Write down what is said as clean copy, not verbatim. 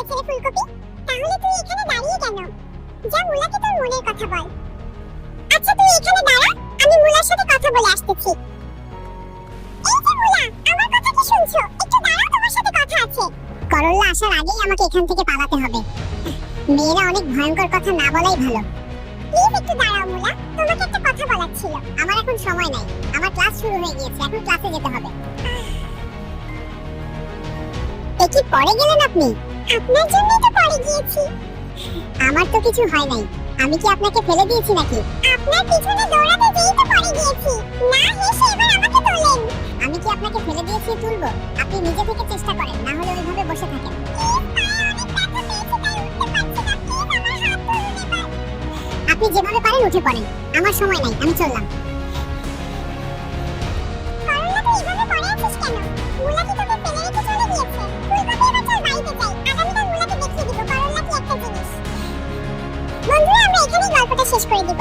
গেছে রে ফুলকপি। তাহলে তুই এখানে দাঁড়িয়ে কেন? যা মুলাকে তোর মনের কথা বল। আচ্ছা তুই এখানে দাঁড়া, আমি মুলার সাথে কথা বলে আসতেছি। এই যে মুলা, আমার কথা কি শুনছো? একটু দাঁড়াও, তোমার সাথে কথা আছে। করল্লা আসার আগেই আমাকে এখান থেকে পালাতে হবে। মেয়েরা অনেক ভয়ঙ্কর কথা না বলাই ভালো। প্লিজ একটু দাঁড়াও মুলা, তোমাকে একটা কথা বলার ছিল। আমার এখন সময় নাই, আমার ক্লাস শুরু হয়ে গিয়েছে, এখন ক্লাসে যেতে হবে। কি পড়ে গেলেন আপনি? আপনার জন্যই তো পড়ে গিয়েছি। আমার তো কিছু হয় নাই, আমি কি আপনাকে ফেলে দিয়েছি নাকি? আপনার পিছনে দৌড়াতে যেই তো পড়ে গিয়েছি। না হেসে এবার আমাকে তোলেন। আমি কি আপনাকে ফেলে দিয়েছি তুলবো? আপনি নিজে থেকে চেষ্টা করেন, না হলে ওইভাবে বসে থাকেন। আপনি যেভাবে পারেন উঠে পড়েন, আমার সময় নাই, আমি চললাম। করল্লা তুই এভাবে পড়ে আছিস কেন? মুলা কি তোকে ফেলে রেখে চলে গিয়েছে? ফুলকপি এবার চল বাড়িতে যাই, আগামীকাল মুলাকে দেখিয়ে দিব করল্লা কি একটা জিনিস। বন্ধুরা আমরা এখানেই গল্পটা শেষ করে দিব।